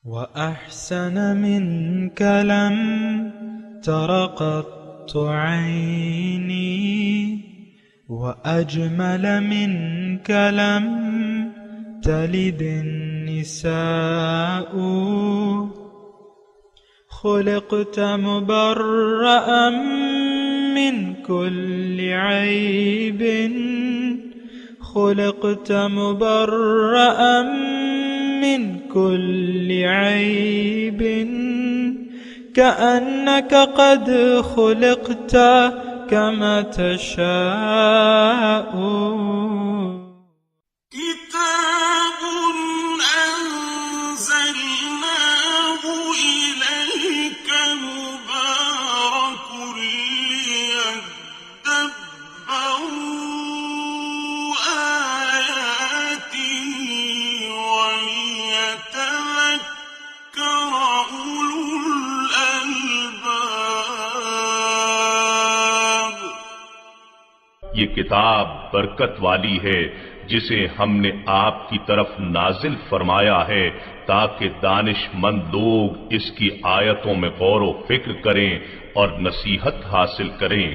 وأحسن منك لم تر قط عيني وأجمل منك لم تلد النساء خلقت مبرأ من كل عيب خلقت مبرأ من كل عيب كأنك قد خلقت كما تشاء كتاب أنزلناه إليك مبارك ليدبروا آياته وليتذكر أولو الألباب۔ یہ کتاب برکت والی ہے جسے ہم نے آپ کی طرف نازل فرمایا ہے تاکہ دانش مند لوگ اس کی آیتوں میں غور و فکر کریں اور نصیحت حاصل کریں۔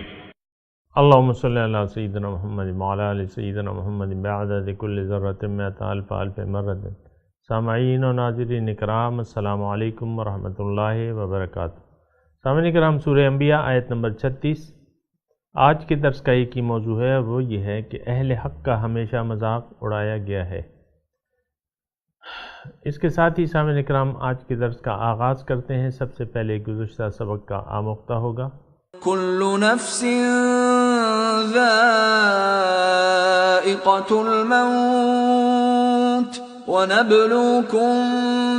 اللہم صلی علی سیدنا محمد وعلی آل سیدنا محمد بعدد کل ذرۃ مئۃ الف الف مرۃ۔ سامعین و ناظرین اکرام، السلام علیکم ورحمۃ اللہ وبرکاتہ۔ سامعین اکرام، سورہ انبیاء آیت نمبر 36۔ آج کے درس کا ایک ہی موضوع ہے، وہ یہ ہے کہ اہل حق کا ہمیشہ مذاق اڑایا گیا ہے۔ اس کے ساتھ ہی سامعین اکرام آج کے درس کا آغاز کرتے ہیں۔ سب سے پہلے گزشتہ سبق کا آموختہ ہوگا۔ کل نفس ذائقۃ الموت وَنَبْلُوكُمْ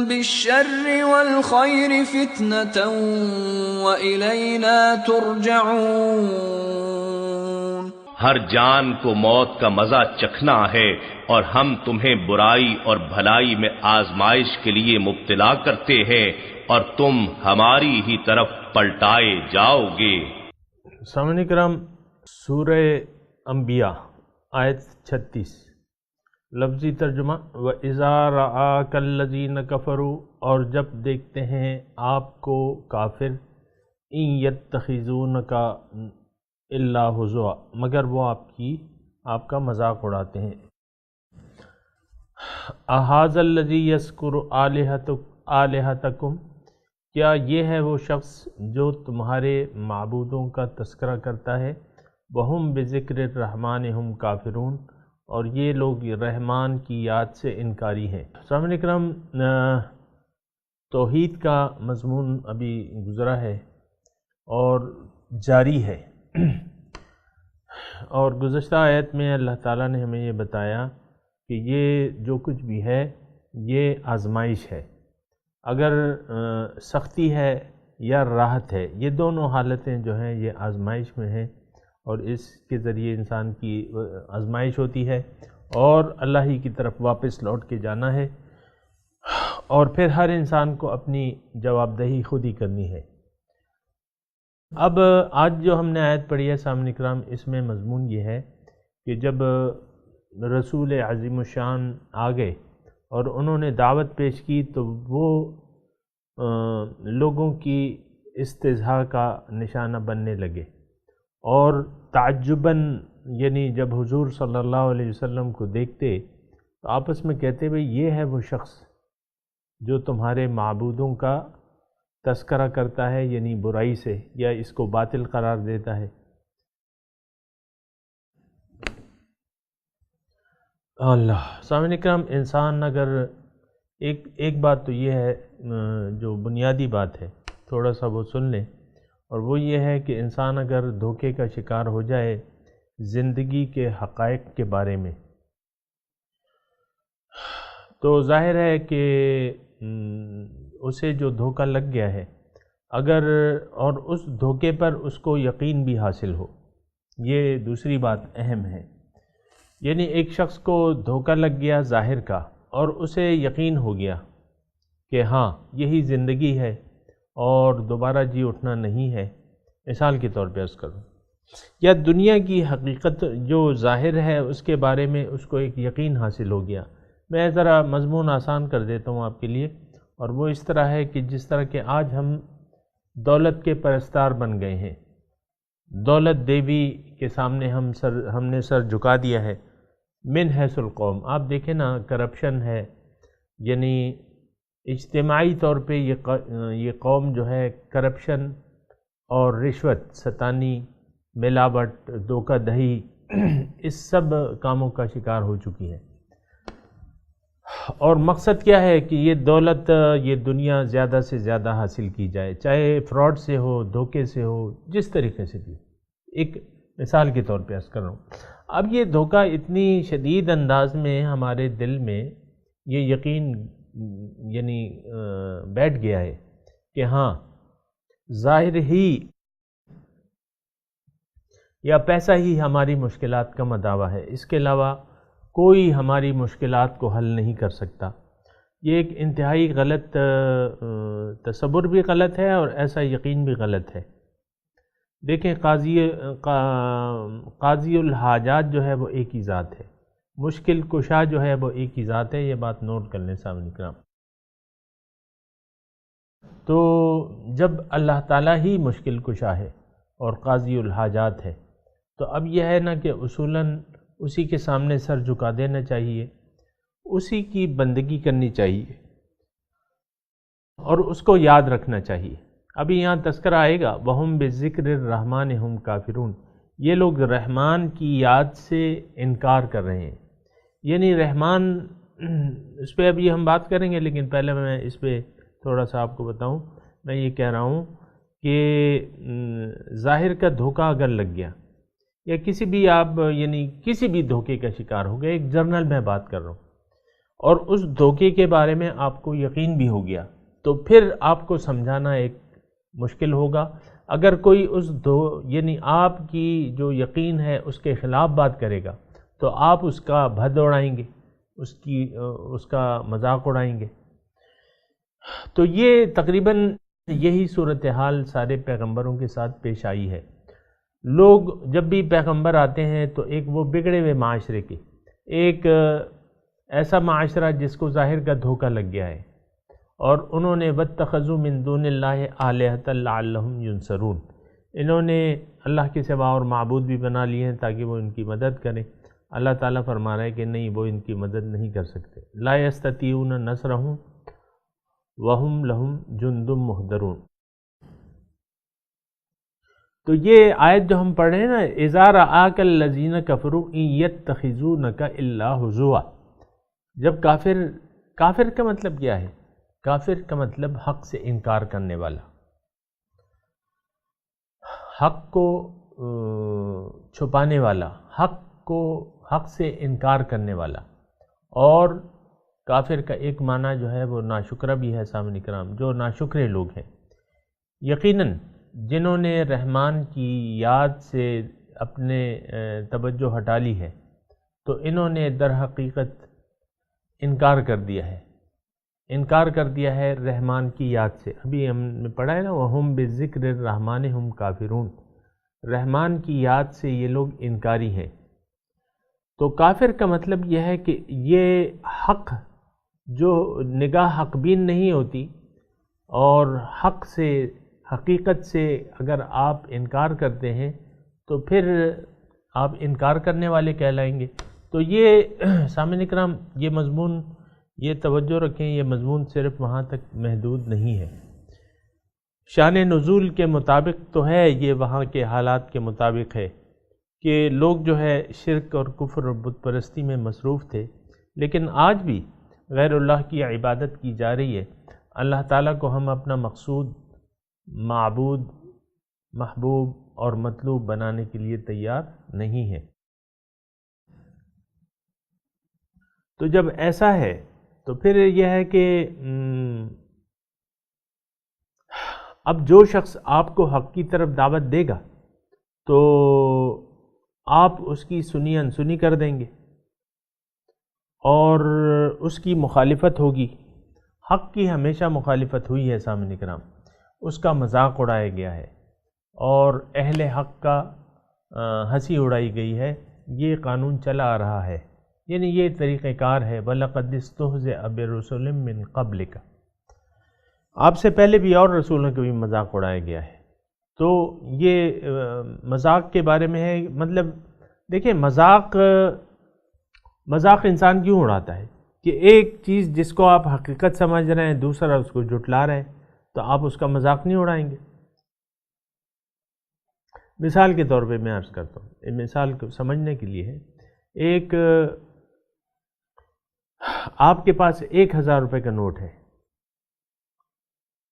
بِالشَّرِّ وَالْخَيْرِ فِتْنَةً وَإِلَيْنَا تُرْجَعُونَ۔ ہر جان کو موت کا مزہ چکھنا ہے اور ہم تمہیں برائی اور بھلائی میں آزمائش کے لیے مبتلا کرتے ہیں اور تم ہماری ہی طرف پلٹائے جاؤ گے۔ سامعین کرام، سورہ انبیاء آیت 36، لفظی ترجمہ وَإِذَا رَآكَ الَّذِينَ كَفَرُوا، اور جب دیکھتے ہیں آپ کو کافر، إِن يَتَّخِذُونَكَ إِلَّا هُزُوًا، مگر وہ آپ کا مذاق اڑاتے ہیں۔ أَهَذَا الَّذِي يَذْكُرُ آلِهَتَكُمْ، کیا یہ ہے وہ شخص جو تمہارے معبودوں کا تذکرہ کرتا ہے؟ وَهُمْ بِذِكْرِ الرَّحْمَنِ هُمْ كَافِرُونَ، اور یہ لوگ رحمان کی یاد سے انکاری ہیں۔ سامعین اکرام، توحید کا مضمون ابھی گزرا ہے اور جاری ہے، اور گزشتہ آیت میں اللہ تعالیٰ نے ہمیں یہ بتایا کہ یہ جو کچھ بھی ہے یہ آزمائش ہے۔ اگر سختی ہے یا راحت ہے، یہ دونوں حالتیں جو ہیں یہ آزمائش میں ہیں، اور اس کے ذریعے انسان کی آزمائش ہوتی ہے اور اللہ ہی کی طرف واپس لوٹ کے جانا ہے، اور پھر ہر انسان کو اپنی جواب دہی خود ہی کرنی ہے۔ اب آج جو ہم نے آیت پڑھی ہے سامعین کرام، اس میں مضمون یہ ہے کہ جب رسول عظیم الشان آ گئے اور انہوں نے دعوت پیش کی تو وہ لوگوں کی استہزاء کا نشانہ بننے لگے، اور تعجباً یعنی جب حضور صلی اللہ علیہ وسلم کو دیکھتے تو آپس میں کہتے بھئی یہ ہے وہ شخص جو تمہارے معبودوں کا تذکرہ کرتا ہے، یعنی برائی سے، یا اس کو باطل قرار دیتا ہے۔ اللہ سامعین اکرام، انسان اگر ایک بات تو یہ ہے جو بنیادی بات ہے، تھوڑا سا وہ سن لیں، اور وہ یہ ہے کہ انسان اگر دھوکے کا شکار ہو جائے زندگی کے حقائق کے بارے میں، تو ظاہر ہے کہ اسے جو دھوکہ لگ گیا ہے، اگر اور اس دھوکے پر اس کو یقین بھی حاصل ہو، یہ دوسری بات اہم ہے۔ یعنی ایک شخص کو دھوکہ لگ گیا ظاہر کا، اور اسے یقین ہو گیا کہ ہاں یہی زندگی ہے اور دوبارہ جی اٹھنا نہیں ہے، مثال کے طور پہ عرض کروں، یا دنیا کی حقیقت جو ظاہر ہے اس کے بارے میں اس کو ایک یقین حاصل ہو گیا۔ میں ذرا مضمون آسان کر دیتا ہوں آپ کے لیے، اور وہ اس طرح ہے کہ جس طرح کہ آج ہم دولت کے پرستار بن گئے ہیں، دولت دیوی کے سامنے ہم نے سر جھکا دیا ہے۔ من حیث القوم، آپ دیکھیں نا، کرپشن ہے، یعنی اجتماعی طور پہ یہ قوم جو ہے کرپشن اور رشوت ستانی، ملاوٹ، دھوکہ دہی، اس سب کاموں کا شکار ہو چکی ہے۔ اور مقصد کیا ہے کہ یہ دولت، یہ دنیا زیادہ سے زیادہ حاصل کی جائے، چاہے فراڈ سے ہو، دھوکے سے ہو، جس طریقے سے بھی۔ ایک مثال کے طور پہ عرض کر رہا ہوں، اب یہ دھوکہ اتنی شدید انداز میں ہمارے دل میں یہ یقین یعنی بیٹھ گیا ہے کہ ہاں ظاہر ہی یا پیسہ ہی ہماری مشکلات کا مداوع ہے، اس کے علاوہ کوئی ہماری مشکلات کو حل نہیں کر سکتا۔ یہ ایک انتہائی غلط تصور بھی غلط ہے اور ایسا یقین بھی غلط ہے۔ دیکھیں، قاضی الحاجات جو ہے وہ ایک ہی ذات ہے، مشکل کشا جو ہے وہ ایک ہی ذات ہے، یہ بات نوٹ کر لیں سامعین کرام۔ تو جب اللہ تعالیٰ ہی مشکل کشا ہے اور قاضی الحاجات ہے، تو اب یہ ہے نا کہ اصولاً اسی کے سامنے سر جھکا دینا چاہیے، اسی کی بندگی کرنی چاہیے اور اس کو یاد رکھنا چاہیے۔ ابھی یہاں تذکرہ آئے گا، وَهُمْ بِالذِّكْرِ الرَّحْمَٰنِ هُمْ کافرون، یہ لوگ رحمان کی یاد سے انکار کر رہے ہیں۔ یعنی رحمان، اس پہ ابھی ہم بات کریں گے، لیکن پہلے میں اس پہ تھوڑا سا آپ کو بتاؤں۔ میں یہ کہہ رہا ہوں کہ ظاہر کا دھوکہ اگر لگ گیا یا کسی بھی آپ یعنی کسی بھی دھوکے کا شکار ہو گیا، ایک جرنل میں بات کر رہا ہوں، اور اس دھوکے کے بارے میں آپ کو یقین بھی ہو گیا، تو پھر آپ کو سمجھانا ایک مشکل ہوگا۔ اگر کوئی یعنی آپ کی جو یقین ہے اس کے خلاف بات کرے گا تو آپ اس کا بھد اڑائیں گے، اس کا مذاق اڑائیں گے۔ تو یہ تقریباً یہی صورتحال سارے پیغمبروں کے ساتھ پیش آئی ہے۔ لوگ جب بھی پیغمبر آتے ہیں تو ایک وہ بگڑے ہوئے معاشرے کے، ایک ایسا معاشرہ جس کو ظاہر کا دھوکہ لگ گیا ہے، اور انہوں نے وَاتَّخَذُوا مِن دُونِ اللَّهِ آلِهَةً لَعَلَّهُمْ يُنصَرُونَ، انہوں نے اللہ کے سوا اور معبود بھی بنا لیے ہیں تاکہ وہ ان کی مدد کریں۔ اللہ تعالیٰ فرما رہا ہے کہ نہیں، وہ ان کی مدد نہیں کر سکتے۔ لَا يَسْتَطِيعُونَ نَصْرَهُمْ وَهُمْ لَهُمْ جُنْدٌ مُحْضَرُونَ۔ تو یہ آیت جو ہم پڑھ رہے ہیں نا، اِذَا رَآكَ الَّذِينَ كَفَرُوا إِن يَتَّخِذُونَكَ إِلَّا هُزُوًا، جب کافر کا مطلب کیا ہے؟ کافر کا مطلب حق سے انکار کرنے والا، حق کو چھپانے والا، حق سے انکار کرنے والا۔ اور کافر کا ایک معنی جو ہے وہ ناشکرہ بھی ہے سامعین کرام، جو ناشکرے لوگ ہیں۔ یقیناً جنہوں نے رحمان کی یاد سے اپنے توجہ ہٹا لی ہے، تو انہوں نے در حقیقت انکار کر دیا ہے رحمان کی یاد سے۔ ابھی ہم نے پڑھا ہے نا، وَهُمْ بِالذِّكْرِ الرَّحْمَٰنِ هُمْ کافرون، رحمان کی یاد سے یہ لوگ انکاری ہیں۔ تو کافر کا مطلب یہ ہے کہ یہ حق جو نگاہ حق بین نہیں ہوتی، اور حق سے، حقیقت سے اگر آپ انکار کرتے ہیں تو پھر آپ انکار کرنے والے کہلائیں گے۔ تو یہ سامعین کرام، یہ مضمون، یہ توجہ رکھیں، یہ مضمون صرف وہاں تک محدود نہیں ہے۔ شان نزول کے مطابق تو ہے، یہ وہاں کے حالات کے مطابق ہے کہ لوگ جو ہے شرک اور کفر اور بت پرستی میں مصروف تھے، لیکن آج بھی غیر اللہ کی عبادت کی جا رہی ہے۔ اللہ تعالیٰ کو ہم اپنا مقصود، معبود، محبوب اور مطلوب بنانے کے لیے تیار نہیں ہے۔ تو جب ایسا ہے تو پھر یہ ہے کہ اب جو شخص آپ کو حق کی طرف دعوت دے گا تو آپ اس کی سنی انسنی کر دیں گے اور اس کی مخالفت ہوگی۔ حق کی ہمیشہ مخالفت ہوئی ہے سامعین کرام، اس کا مذاق اڑایا گیا ہے اور اہل حق کا ہنسی اڑائی گئی ہے۔ یہ قانون چلا آ رہا ہے، یعنی یہ طریقہ کار ہے۔ وَلَقَدِ اسْتُهْزِئَ بِرُسُلٍ مِّن قَبْلِكَ، آپ سے پہلے بھی اور رسولوں کا بھی مذاق اڑایا گیا ہے. تو یہ مذاق کے بارے میں ہے. مطلب دیکھیں مذاق انسان کیوں اڑاتا ہے کہ ایک چیز جس کو آپ حقیقت سمجھ رہے ہیں دوسرا اس کو جھٹلا رہے ہیں تو آپ اس کا مذاق نہیں اڑائیں گے. مثال کے طور پہ میں عرض کرتا ہوں، مثال کو سمجھنے کے لیے ہے. ایک آپ کے پاس 1000 روپے کا نوٹ ہے،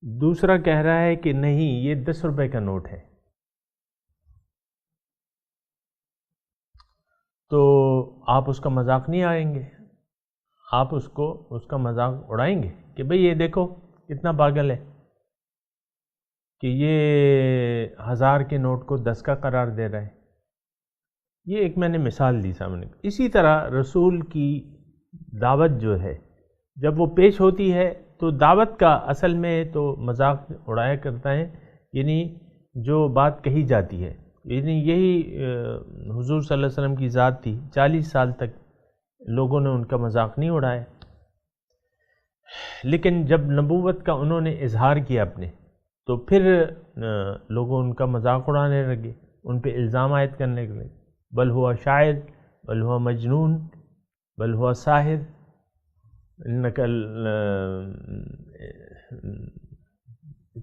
دوسرا کہہ رہا ہے کہ نہیں یہ 10 روپے کا نوٹ ہے. تو آپ اس کا مذاق نہیں آئیں گے، آپ اس کا مذاق اڑائیں گے کہ بھئی یہ دیکھو کتنا پاگل ہے کہ یہ 1000 کے نوٹ کو 10 کا قرار دے رہا ہے. یہ ایک میں نے مثال دی سامنے. اسی طرح رسول کی دعوت جو ہے جب وہ پیش ہوتی ہے تو دعوت کا اصل میں تو مذاق اڑایا کرتا ہے، یعنی جو بات کہی جاتی ہے، یعنی یہی حضور صلی اللہ علیہ وسلم کی ذات تھی. 40 سال تک لوگوں نے ان کا مذاق نہیں اڑایا، لیکن جب نبوت کا انہوں نے اظہار کیا اپنے تو پھر لوگوں ان کا مذاق اڑانے لگے، ان پہ الزام عائد کرنے لگے. بل ہوا شاعر، بل ہوا مجنون، بل ہوا ساحر،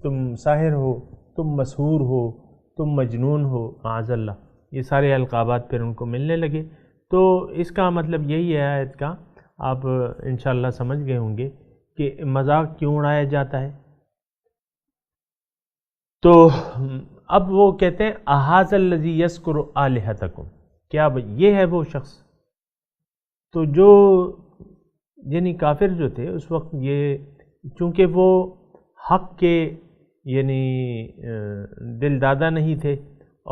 تم ساحر ہو، تم مسحور ہو، تم مجنون ہو، معاذ اللہ. یہ سارے القابات پھر ان کو ملنے لگے. تو اس کا مطلب یہی ہے آیت کا، آپ انشاءاللہ سمجھ گئے ہوں گے کہ مذاق کیوں اڑایا جاتا ہے. تو اب وہ کہتے ہیں احاذ الذی یذکر آلہتکم، کیا یہ ہے وہ شخص؟ تو جو یعنی کافر جو تھے اس وقت، یہ چونکہ وہ حق کے یعنی دل دادا نہیں تھے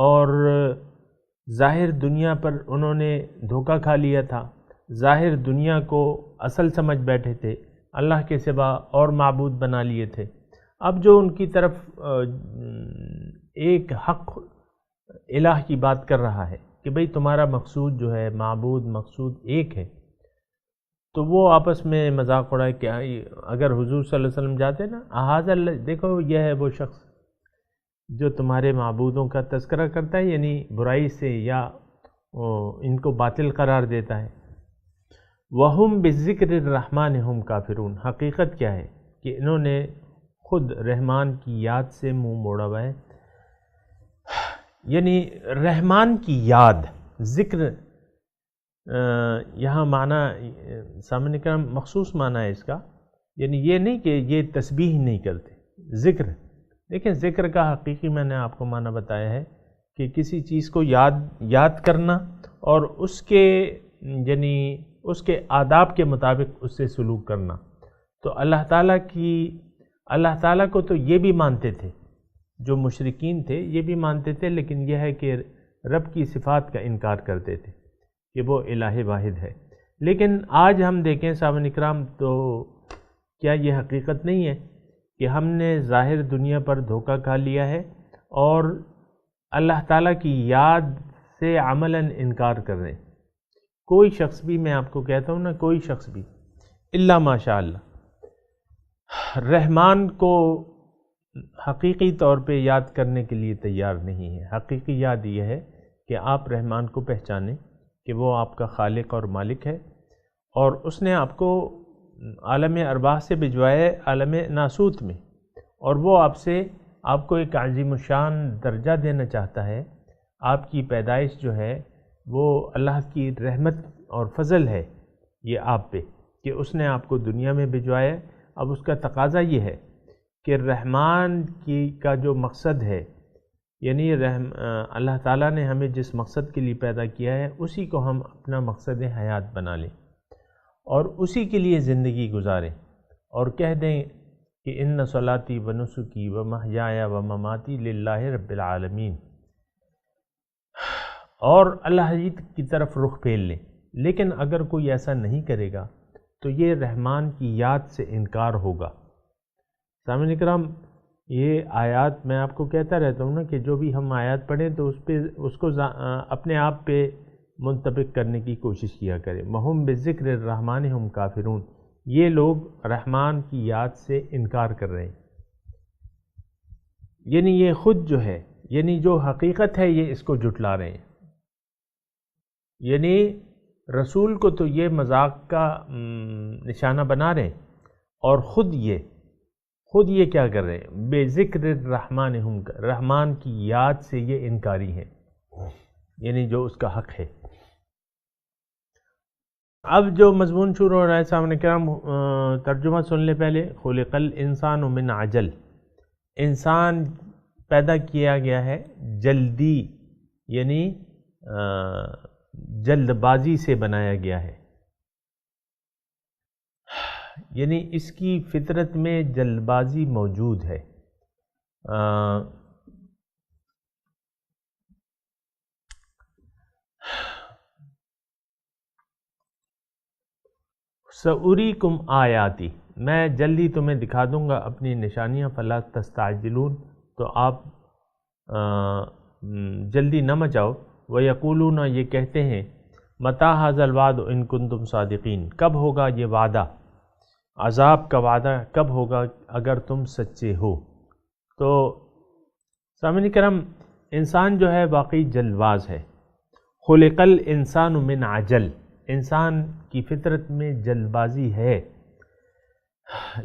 اور ظاہر دنیا پر انہوں نے دھوکہ کھا لیا تھا، ظاہر دنیا کو اصل سمجھ بیٹھے تھے، اللہ کے سوا اور معبود بنا لیے تھے. اب جو ان کی طرف ایک حق الہ کی بات کر رہا ہے کہ بھئی تمہارا مقصود جو ہے معبود مقصود ایک ہے، تو وہ آپس میں مذاق اڑائے کہ اگر حضور صلی اللہ علیہ وسلم جاتے نا احاذ اللہ، دیکھو یہ ہے وہ شخص جو تمہارے معبودوں کا تذکرہ کرتا ہے، یعنی برائی سے یا ان کو باطل قرار دیتا ہے. وَهُمْ بِالذِّكْرِ الرَّحْمَنِ هُمْ کافرون. حقیقت کیا ہے کہ انہوں نے خود رحمان کی یاد سے منہ موڑا ہوا ہے. یعنی رحمان کی یاد، ذکر یہاں معنی سامنے کا مخصوص معنی ہے اس کا، یعنی یہ نہیں کہ یہ تسبیح نہیں کرتے، ذکر. دیکھیں ذکر کا حقیقی میں نے آپ کو معنی بتایا ہے کہ کسی چیز کو یاد کرنا اور اس کے یعنی اس کے آداب کے مطابق اس سے سلوک کرنا. تو اللہ تعالیٰ کو تو یہ بھی مانتے تھے، جو مشرکین تھے یہ بھی مانتے تھے، لیکن یہ ہے کہ رب کی صفات کا انکار کرتے تھے کہ وہ الہ واحد ہے. لیکن آج ہم دیکھیں صاحبان اکرام، تو کیا یہ حقیقت نہیں ہے کہ ہم نے ظاہر دنیا پر دھوکہ کھا لیا ہے اور اللہ تعالیٰ کی یاد سے عملاً انکار کر رہے ہیں. کوئی شخص بھی، میں آپ کو کہتا ہوں نا، کوئی شخص بھی الا ماشاء اللہ رحمان کو حقیقی طور پہ یاد کرنے کے لیے تیار نہیں ہے. حقیقی یاد یہ ہے کہ آپ رحمان کو پہچانیں کہ وہ آپ کا خالق اور مالک ہے، اور اس نے آپ کو عالم ارواح سے بھجوایا ہے عالم ناسوت میں، اور وہ آپ کو ایک عظیم الشان درجہ دینا چاہتا ہے. آپ کی پیدائش جو ہے وہ اللہ کی رحمت اور فضل ہے یہ آپ پہ کہ اس نے آپ کو دنیا میں بھجوایا ہے. اب اس کا تقاضا یہ ہے کہ رحمان کا جو مقصد ہے، یعنی اللہ تعالیٰ نے ہمیں جس مقصد کے لیے پیدا کیا ہے اسی کو ہم اپنا مقصد حیات بنا لیں اور اسی کے لیے زندگی گزاریں، اور کہہ دیں کہ ان صلاتی و نسکی و محیایا و مماتی للہ رب العالمین، اور اللہ کی طرف رخ پھیر لیں. لیکن اگر کوئی ایسا نہیں کرے گا تو یہ رحمان کی یاد سے انکار ہوگا. سامعین کرام، یہ آیات میں آپ کو کہتا رہتا ہوں نا کہ جو بھی ہم آیات پڑھیں تو اس کو اپنے آپ پہ منطبق کرنے کی کوشش کیا کریں. وَهُمْ بِالذِّكْرِ الرَّحْمَنِ هُمْ کافرون. یہ لوگ رحمان کی یاد سے انکار کر رہے ہیں. یعنی یہ خود جو ہے، یعنی جو حقیقت ہے یہ اس کو جھٹلا رہے ہیں. یعنی رسول کو تو یہ مذاق کا نشانہ بنا رہے ہیں، اور خود یہ کیا کر رہے ہیں؟ بے ذکر الرحمن ہم، رحمان کی یاد سے یہ انکاری ہیں، یعنی جو اس کا حق ہے. اب جو مضمون شروع ہو رہا ہے سامنے کرام، ترجمہ سن لے پہلے. خلق الانسان من عجل، انسان پیدا کیا گیا ہے جلدی، یعنی جلد بازی سے بنایا گیا ہے، یعنی اس کی فطرت میں جلد بازی موجود ہے. سأریکم آیاتی، میں جلدی تمہیں دکھا دوں گا اپنی نشانیاں، فلا تستعجلون، تو آپ جلدی نہ مچاؤ. وَيَقُولُونَ، یہ کہتے ہیں، مَتَى هَذَا الْوَعْدُ إِن كُنتُمْ صَادِقِينَ، کب ہوگا یہ وعدہ، عذاب کا وعدہ کب ہوگا اگر تم سچے ہو. تو سامعین کرام، انسان جو ہے واقعی جلد باز ہے. خلق الانسان من عجل، انسان کی فطرت میں جلد بازی ہے.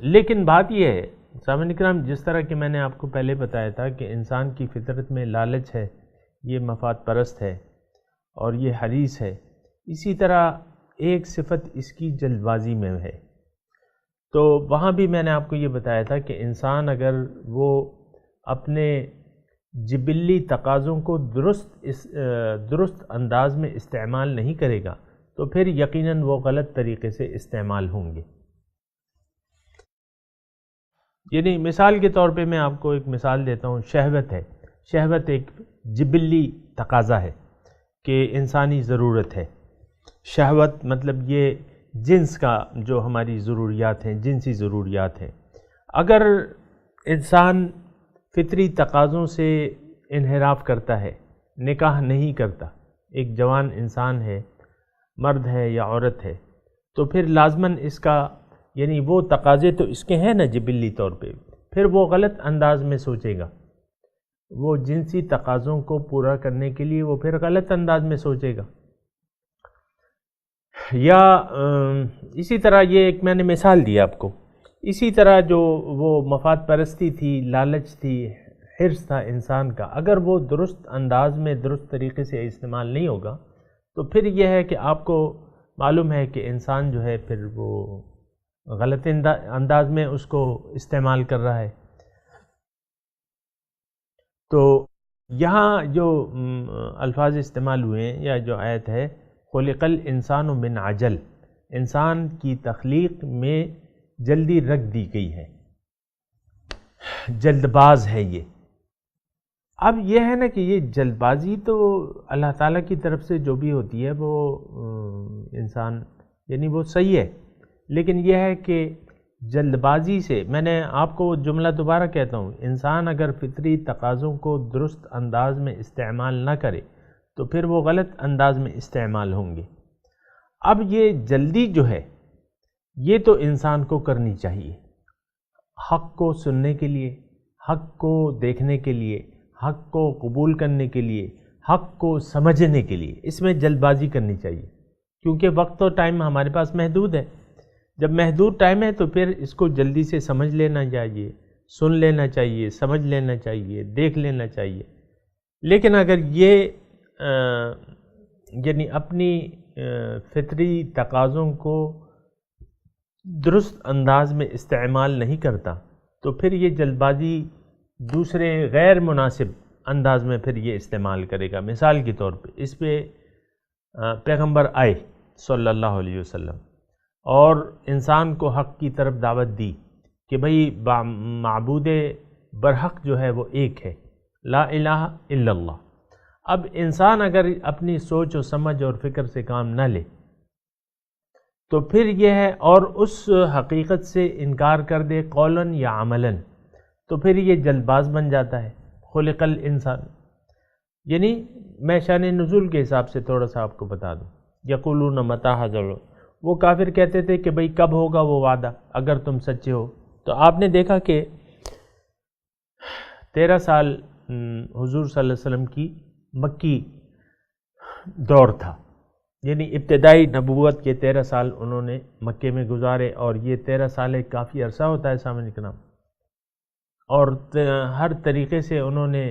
لیکن بات یہ ہے سامعین کرام، جس طرح کہ میں نے آپ کو پہلے بتایا تھا کہ انسان کی فطرت میں لالچ ہے، یہ مفاد پرست ہے اور یہ حریص ہے، اسی طرح ایک صفت اس کی جلد بازی میں ہے. تو وہاں بھی میں نے آپ کو یہ بتایا تھا کہ انسان اگر وہ اپنے جبلی تقاضوں کو درست انداز میں استعمال نہیں کرے گا تو پھر یقیناً وہ غلط طریقے سے استعمال ہوں گے. یعنی مثال کے طور پہ میں آپ کو ایک مثال دیتا ہوں. شہوت ہے، شہوت ایک جبلی تقاضا ہے کہ انسانی ضرورت ہے. شہوت مطلب یہ جنس کا جو ہماری ضروریات ہیں، جنسی ضروریات ہیں. اگر انسان فطری تقاضوں سے انحراف کرتا ہے، نکاح نہیں کرتا، ایک جوان انسان ہے، مرد ہے یا عورت ہے، تو پھر لازماً اس کا یعنی وہ تقاضے تو اس کے ہیں نا جبلی طور پہ، پھر وہ غلط انداز میں سوچے گا. وہ جنسی تقاضوں کو پورا کرنے کے لیے وہ پھر غلط انداز میں سوچے گا. یا اسی طرح یہ ایک میں نے مثال دی آپ کو، اسی طرح جو وہ مفاد پرستی تھی، لالچ تھی، حرص تھا انسان کا، اگر وہ درست انداز میں درست طریقے سے استعمال نہیں ہوگا تو پھر یہ ہے کہ آپ کو معلوم ہے کہ انسان جو ہے پھر وہ غلط انداز میں اس کو استعمال کر رہا ہے. تو یہاں جو الفاظ استعمال ہوئے ہیں یا جو آیت ہے، خلق الانسان من عجل، انسان کی تخلیق میں جلدی رکھ دی گئی ہے، جلد باز ہے یہ. اب یہ ہے نا کہ یہ جلد بازی تو اللہ تعالیٰ کی طرف سے جو بھی ہوتی ہے وہ انسان یعنی وہ صحیح ہے، لیکن یہ ہے کہ جلد بازی سے، میں نے آپ کو جملہ دوبارہ کہتا ہوں، انسان اگر فطری تقاضوں کو درست انداز میں استعمال نہ کرے تو پھر وہ غلط انداز میں استعمال ہوں گے. اب یہ جلدی جو ہے یہ تو انسان کو کرنی چاہیے، حق کو سننے کے لیے، حق کو دیکھنے کے لیے، حق کو قبول کرنے کے لیے، حق کو سمجھنے کے لیے، اس میں جلد بازی کرنی چاہیے، کیونکہ وقت اور ٹائم ہمارے پاس محدود ہے. جب محدود ٹائم ہے تو پھر اس کو جلدی سے سمجھ لینا چاہیے، سن لینا چاہیے، سمجھ لینا چاہیے، دیکھ لینا چاہیے. لیکن اگر یہ یعنی اپنی فطری تقاضوں کو درست انداز میں استعمال نہیں کرتا تو پھر یہ جلد بازی دوسرے غیر مناسب انداز میں پھر یہ استعمال کرے گا. مثال کے طور پہ اس پہ پیغمبر آئے صلی اللہ علیہ وسلم اور انسان کو حق کی طرف دعوت دی کہ بھئی معبود برحق جو ہے وہ ایک ہے، لا الہ الا اللہ. اب انسان اگر اپنی سوچ و سمجھ اور فکر سے کام نہ لے تو پھر یہ ہے، اور اس حقیقت سے انکار کر دے قولاً یا عملاً، تو پھر یہ جلد باز بن جاتا ہے. خلق الانسان، یعنی میں شان نزول کے حساب سے تھوڑا سا آپ کو بتا دوں. یقولون متی ھذا الوعد، وہ کافر کہتے تھے کہ بھئی کب ہوگا وہ وعدہ اگر تم سچے ہو. تو آپ نے دیکھا کہ 13 سال حضور صلی اللہ علیہ وسلم کی مکی دور تھا، یعنی ابتدائی نبوت کے 13 سال انہوں نے مکے میں گزارے، اور یہ 13 سال ایک کافی عرصہ ہوتا ہے سامعین کرام، اور ہر طریقے سے انہوں نے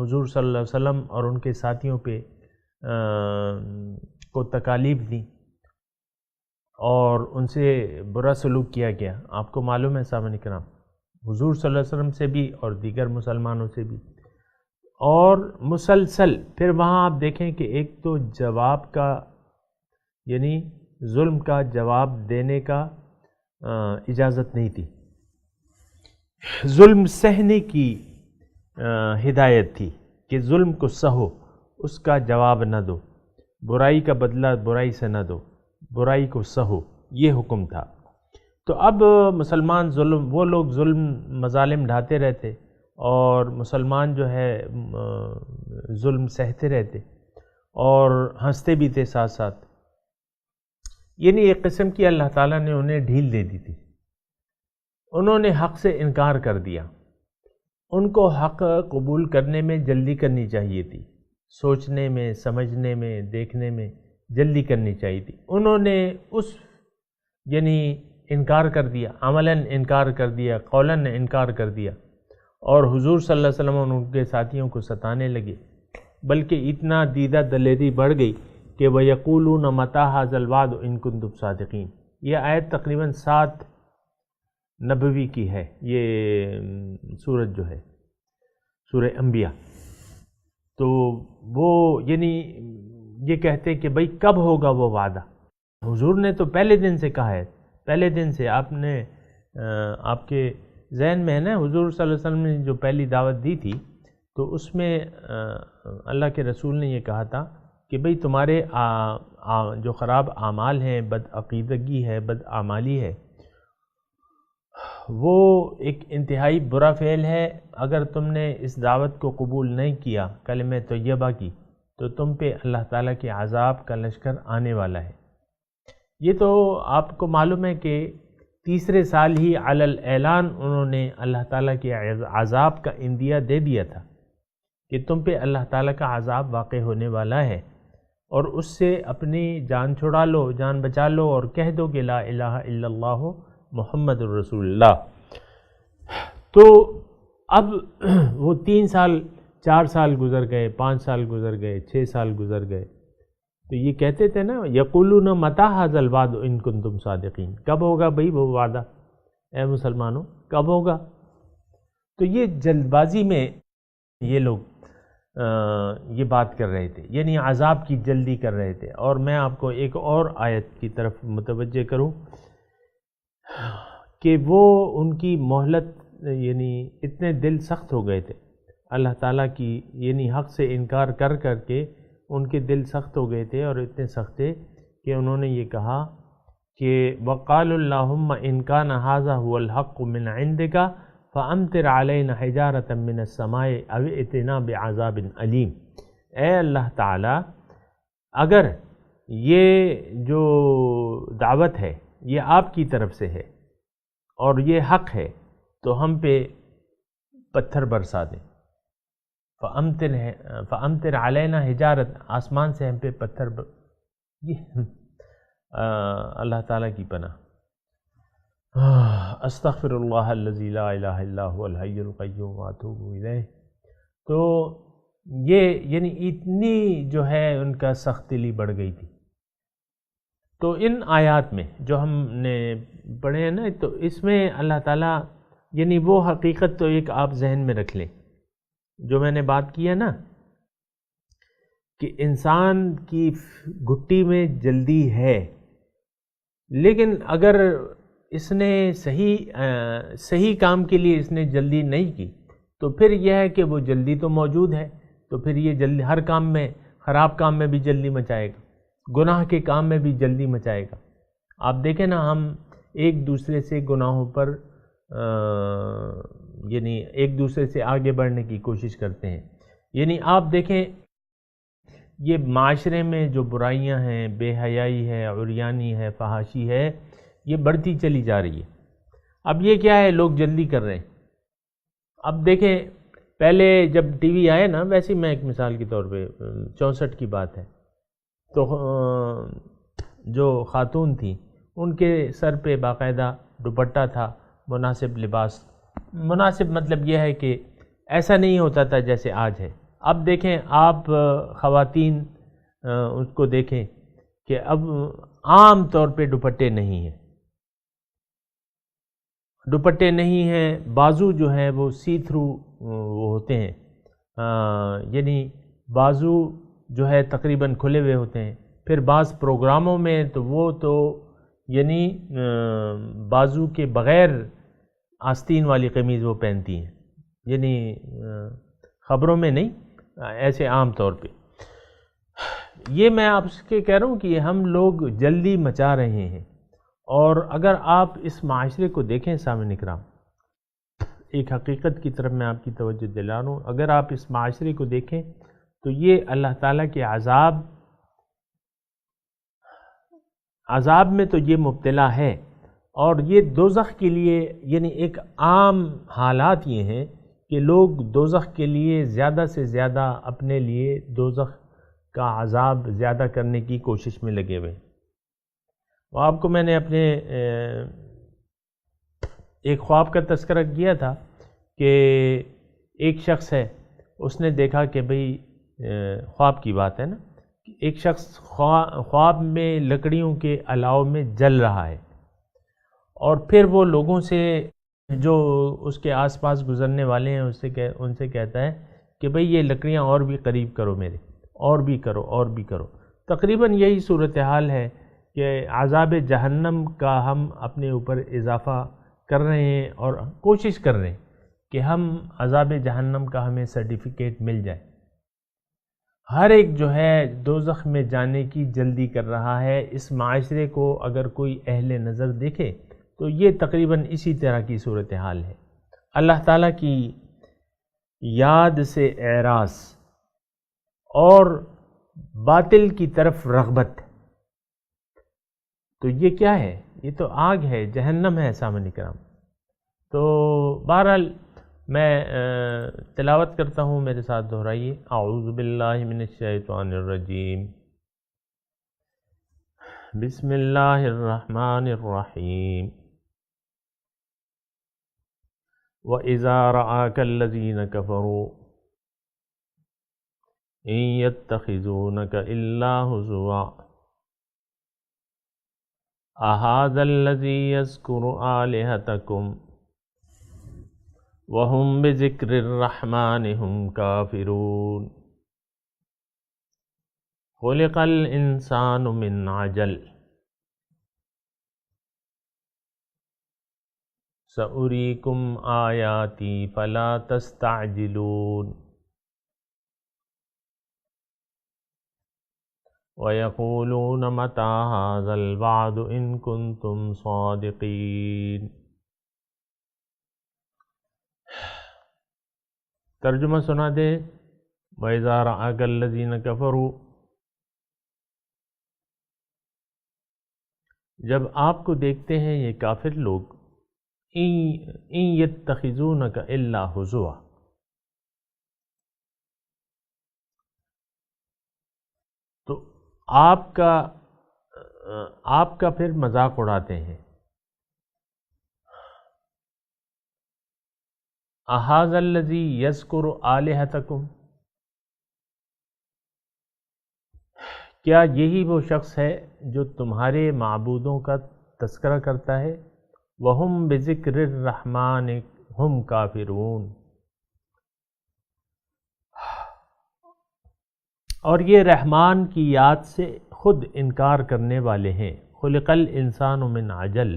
حضور صلی اللہ علیہ وسلم اور ان کے ساتھیوں پہ کو تکالیف دیں اور ان سے برا سلوک کیا گیا۔ آپ کو معلوم ہے سامعین کرام، حضور صلی اللہ علیہ وسلم سے بھی اور دیگر مسلمانوں سے بھی، اور مسلسل پھر وہاں آپ دیکھیں کہ ایک تو جواب کا، یعنی ظلم کا جواب دینے کا اجازت نہیں تھی، ظلم سہنے کی ہدایت تھی کہ ظلم کو سہو، اس کا جواب نہ دو، برائی کا بدلہ برائی سے نہ دو، برائی کو سہو، یہ حکم تھا۔ تو اب مسلمان وہ لوگ ظلم مظالم ڈھاتے رہتے اور مسلمان جو ہے ظلم سہتے رہتے اور ہنستے بھی تھے ساتھ ساتھ، یعنی ایک قسم کی اللہ تعالیٰ نے انہیں ڈھیل دے دی تھی، انہوں نے حق سے انکار کر دیا۔ ان کو حق قبول کرنے میں جلدی کرنی چاہیے تھی، سوچنے میں، سمجھنے میں، دیکھنے میں جلدی کرنی چاہیے تھی، انہوں نے یعنی انکار کر دیا، عملاً انکار کر دیا، قولاً انکار کر دیا، اور حضور صلی اللہ علیہ وسلم اور ان کے ساتھیوں کو ستانے لگے، بلکہ اتنا دیدہ دلیری بڑھ گئی کہ وَيَقُولُونَ مَتَىٰ هَٰذَا الْوَعْدُ إِن كُنتُمْ صَادِقِينَ۔ یہ آیت تقریباً 7 نبوی کی ہے، یہ سورت جو ہے سورہ انبیاء، تو وہ یعنی یہ کہتے کہ بھئی کب ہوگا وہ وعدہ؟ حضور نے تو پہلے دن سے کہا ہے، پہلے دن سے آپ نے آپ کے ذہن میں ہے نا، حضور صلی اللہ علیہ وسلم نے جو پہلی دعوت دی تھی تو اس میں اللہ کے رسول نے یہ کہا تھا کہ بھئی تمہارے جو خراب اعمال ہیں، بد عقیدگی ہے، بد اعمالی ہے، وہ ایک انتہائی برا فعل ہے، اگر تم نے اس دعوت کو قبول نہیں کیا، کلمہ طیبہ کی، تو تم پہ اللہ تعالیٰ کے عذاب کا لشکر آنے والا ہے۔ یہ تو آپ کو معلوم ہے کہ تیسرے سال ہی علی الاعلان انہوں نے اللہ تعالیٰ کے عذاب کا اندیہ دے دیا تھا کہ تم پہ اللہ تعالیٰ کا عذاب واقع ہونے والا ہے، اور اس سے اپنی جان چھڑا لو، جان بچا لو، اور کہہ دو کہ لا الہ الا اللہ محمد الرسول اللہ۔ تو اب وہ 3 سال 4 سال گزر گئے، 5 سال گزر گئے، 6 سال گزر گئے، تو یہ کہتے تھے نا یقولون متی ھذا الوعد ان کنتم صادقین، کب ہوگا بھئی وہ وعدہ، اے مسلمانوں کب ہوگا؟ تو یہ جلد بازی میں یہ لوگ یہ بات کر رہے تھے، یعنی عذاب کی جلدی کر رہے تھے۔ اور میں آپ کو ایک اور آیت کی طرف متوجہ کروں کہ وہ ان کی مہلت، یعنی اتنے دل سخت ہو گئے تھے اللہ تعالیٰ کی، یعنی حق سے انکار کر کر کے ان کے دل سخت ہو گئے تھے، اور اتنے سخت تھے کہ انہوں نے یہ کہا کہ وَقَالُوا اللَّهُمَّ إِن كَانَ هَذَا هُوَ الْحَقُّ مِنْ عِنْدِكَ فَأَمْطِرْ عَلَيْنَا حِجَارَةً مِّنَ السَّمَاءِ أَوْ ائْتِنَا بِعَذَابٍ أَلِيمٍ۔ اے اللہ تعالیٰ، اگر یہ جو دعوت ہے یہ آپ کی طرف سے ہے اور یہ حق ہے تو ہم پہ پتھر برسا دیں، فَأَمْطِرْ عَلَيْنَا حِجَارَةً، آسمان سے ہم پہ پتھر یہ اللہ تعالیٰ کی پناہ۔ استغفر اللہ الذی لا الہ الا هو الحی القیوم واتوب الیہ۔ تو یہ یعنی اتنی جو ہے ان کا سخت دلی بڑھ گئی تھی۔ تو ان آیات میں جو ہم نے پڑھے ہیں نا، تو اس میں اللہ تعالیٰ یعنی وہ حقیقت تو ایک آپ ذہن میں رکھ لیں جو میں نے بات کی ہے نا، کہ انسان کی گھٹی میں جلدی ہے، لیکن اگر اس نے صحیح کام کے لیے اس نے جلدی نہیں کی تو پھر یہ ہے کہ وہ جلدی تو موجود ہے، تو پھر یہ جلدی ہر کام میں، خراب کام میں بھی جلدی مچائے گا، گناہ کے کام میں بھی جلدی مچائے گا۔ آپ دیکھیں نا، ہم ایک دوسرے سے گناہوں پر یعنی ایک دوسرے سے آگے بڑھنے کی کوشش کرتے ہیں۔ یعنی آپ دیکھیں یہ معاشرے میں جو برائیاں ہیں، بے حیائی ہے، عریانی ہے، فحاشی ہے، یہ بڑھتی چلی جا رہی ہے۔ اب یہ کیا ہے، لوگ جلدی کر رہے ہیں۔ اب دیکھیں پہلے جب ٹی وی آئے نا، ویسے میں ایک مثال کے طور پہ 64 کی بات ہے، تو جو خاتون تھیں ان کے سر پہ باقاعدہ دوپٹہ تھا، مناسب لباس، مناسب مطلب یہ ہے کہ ایسا نہیں ہوتا تھا جیسے آج ہے۔ اب دیکھیں آپ خواتین اس کو دیکھیں کہ اب عام طور پہ دوپٹے نہیں ہیں، دوپٹے نہیں ہیں، بازو جو ہے وہ سی تھرو وہ ہوتے ہیں، یعنی بازو جو ہے تقریباً کھلے ہوئے ہوتے ہیں۔ پھر بعض پروگراموں میں تو وہ تو یعنی بازو کے بغیر آستین والی قمیض وہ پہنتی ہیں، یعنی خبروں میں نہیں، ایسے عام طور پہ۔ یہ میں آپ سے کہہ رہا ہوں کہ ہم لوگ جلدی مچا رہے ہیں، اور اگر آپ اس معاشرے کو دیکھیں سامعین کرام، ایک حقیقت کی طرف میں آپ کی توجہ دلا رہا ہوں، اگر آپ اس معاشرے کو دیکھیں تو یہ اللہ تعالیٰ کے عذاب میں تو یہ مبتلا ہے، اور یہ دوزخ کے لیے یعنی ایک عام حالات یہ ہیں کہ لوگ دوزخ کے لیے زیادہ سے زیادہ اپنے لیے دوزخ کا عذاب زیادہ کرنے کی کوشش میں لگے ہوئے۔ اور آپ کو میں نے اپنے ایک خواب کا تذکرہ کیا تھا کہ ایک شخص ہے، اس نے دیکھا کہ بھئی خواب کی بات ہے نا، ایک شخص خواب میں لکڑیوں کے الاؤ میں جل رہا ہے، اور پھر وہ لوگوں سے جو اس کے آس پاس گزرنے والے ہیں ان سے کہتا ہے کہ بھئی یہ لکڑیاں اور بھی قریب کرو میرے، اور بھی کرو اور بھی کرو۔ تقریباً یہی صورتحال ہے کہ عذاب جہنم کا ہم اپنے اوپر اضافہ کر رہے ہیں اور کوشش کر رہے ہیں کہ ہم عذاب جہنم کا ہمیں سرٹیفکیٹ مل جائے۔ ہر ایک جو ہے دوزخ میں جانے کی جلدی کر رہا ہے۔ اس معاشرے کو اگر کوئی اہل نظر دیکھے تو یہ تقریباً اسی طرح کی صورتحال ہے۔ اللہ تعالیٰ کی یاد سے اعراض اور باطل کی طرف رغبت، تو یہ کیا ہے؟ یہ تو آگ ہے، جہنم ہے سامعین کرام۔ تو بہرحال میں تلاوت کرتا ہوں، میرے ساتھ دہرائیے۔ اعوذ باللہ من الشیطان الرجیم، بسم اللہ الرحمن الرحیم۔ وَإِذَا رَآكَ الَّذِينَ كَفَرُوا إِن يَتَّخِذُونَكَ إِلَّا هُزُوًا أَهَذَا الَّذِي يَذْكُرُ آلِهَتَكُمْ وَهُمْ بِذِكْرِ الرَّحْمَنِ هُمْ كَافِرُونَ خُلِقَ الْإِنسَانُ مِنْ عَجَلٍ سَأُرِيكُمْ آيَاتِي فَلَا تَسْتَعْجِلُونَ وَيَقُولُونَ مَتَى هَذَا الْوَعْدُ إِن كُنتُمْ صَادِقِينَ۔ ترجمہ سنا دے۔ وَإِذَا رَآكَ الَّذِينَ كَفَرُوا، جب آپ کو دیکھتے ہیں یہ کافر لوگ، إِن يَتَّخِذُونَكَ إِلَّا هُزُوًا، تو آپ کا پھر مذاق اڑاتے ہیں۔ أَهَذَا الَّذِي يَذْكُرُ آلِهَتَكُمْ، کیا یہی وہ شخص ہے جو تمہارے معبودوں کا تذکرہ کرتا ہے؟ وَهُمْ بِذِكْرِ الرَّحْمَنِ هُمْ كَافِرُونَ، اور یہ رحمان کی یاد سے خود انکار کرنے والے ہیں۔ خلق الانسان من عجل،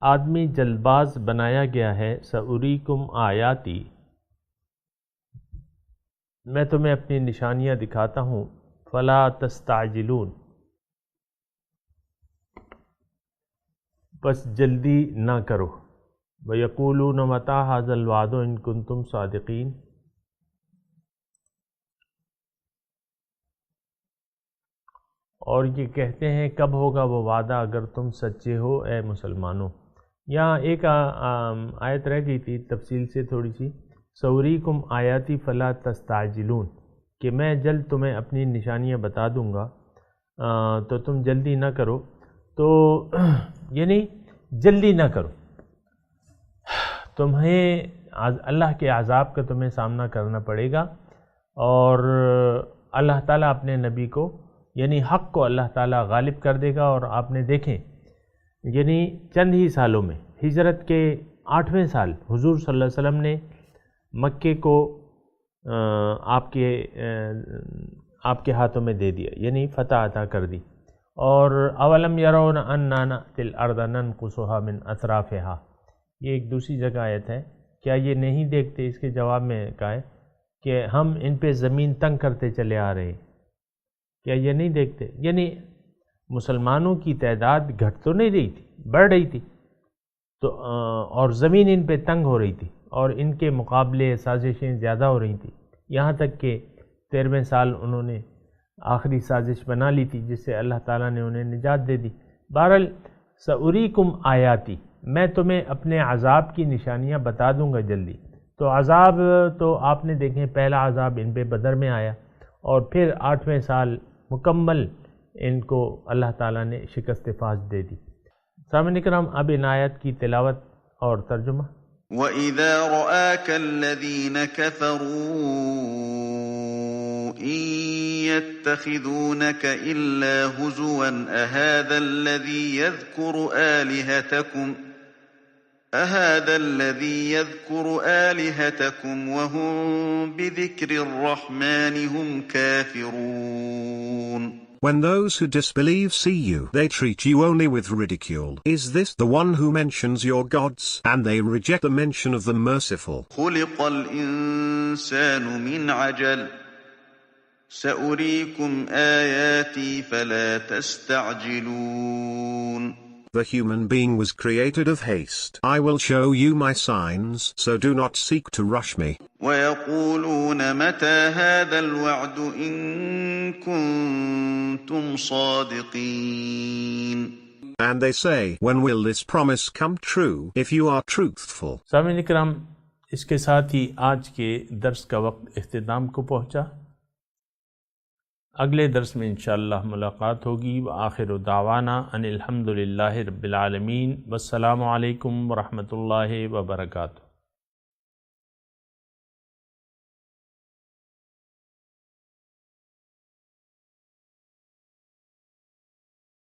آدمی جلد باز بنایا گیا ہے۔ سأریکم آیاتی، میں تمہیں اپنی نشانیاں دکھاتا ہوں۔ فلا تستعجلون، بس جلدی نہ کرو۔ وَيَقُولُونَ مَتَى هَذَا الْوَعْدُ إِن كُنتُمْ صَادِقِينَ، اور یہ کہتے ہیں کب ہوگا وہ وعدہ اگر تم سچے ہو اے مسلمانوں۔ یہاں ایک آیت رہ گئی تھی تفصیل سے تھوڑی سی، سوریکم آیاتی فلا تستعجلون، کہ میں جلد تمہیں اپنی نشانیاں بتا دوں گا تو تم جلدی نہ کرو. تو یعنی جلدی نہ کرو، تمہیں اللہ کے عذاب کا تمہیں سامنا کرنا پڑے گا، اور اللہ تعالیٰ اپنے نبی کو یعنی حق کو اللہ تعالیٰ غالب کر دے گا. اور آپ نے دیکھیں یعنی چند ہی سالوں میں، ہجرت کے 8ویں سال حضور صلی اللہ علیہ وسلم نے مکے کو آپ کے ہاتھوں میں دے دیا، یعنی فتح عطا کر دی. اور اولم یرون انا نأتی الارض ننقصها من اطرافها، یہ ایک دوسری جگہ آیت ہے. کیا یہ نہیں دیکھتے، اس کے جواب میں کہا ہے کہ ہم ان پہ زمین تنگ کرتے چلے آ رہے ہیں. کیا یہ نہیں دیکھتے؟ یعنی مسلمانوں کی تعداد گھٹ تو نہیں رہی تھی، بڑھ رہی تھی، تو اور زمین ان پہ تنگ ہو رہی تھی، اور ان کے مقابلے سازشیں زیادہ ہو رہی تھیں، یہاں تک کہ 13ویں سال انہوں نے آخری سازش بنا لی تھی جس سے اللہ تعالیٰ نے انہیں نجات دے دی. بہرحال سأریکم آیاتی، میں تمہیں اپنے عذاب کی نشانیاں بتا دوں گا جلدی. تو عذاب تو آپ نے دیکھیں، پہلا عذاب ان پہ بدر میں آیا، اور پھر 8ویں سال مکمل ان کو اللہ تعالیٰ نے شکست فاش دے دی. سامعین کرام، اب ان آیت کی تلاوت اور ترجمہ. وَإِذَا رَآكَ الَّذِينَ كَفَرُوا إِن يَتَّخِذُونَكَ إِلَّا هُزُوًا أَهَذَا الَّذِي يَذْكُرُ آلِهَتَكُمْ وَهُمْ بِذِكْرِ الرَّحْمَنِ هُمْ كَافِرُونَ. When those who disbelieve see you, they treat you only with ridicule. Is this the one who mentions your gods? And they reject the mention of the merciful. خُلِقَ الْإِنسَانُ مِنْ عَجَلٍ سَأُرِيكُمْ آيَاتِي فَلَا تَسْتَعْجِلُونَ. The human being was created of haste. I will show you my signs, so do not seek to rush me. وَيَقُولُونَ مَتَى هَذَا الْوَعْدُ إِن كُنتُمْ صَادِقِينَ. And they say, when will this promise come true, if you are truthful? سامعین کرام، اس کے ساتھ ہی آج کے درس کا وقت اختتام کو پہنچا. اگلے درس میں انشاءاللہ ملاقات ہوگی. وآخر دعوانا ان الحمدللہ رب العالمین، والسلام علیکم ورحمۃ اللہ وبرکاتہ.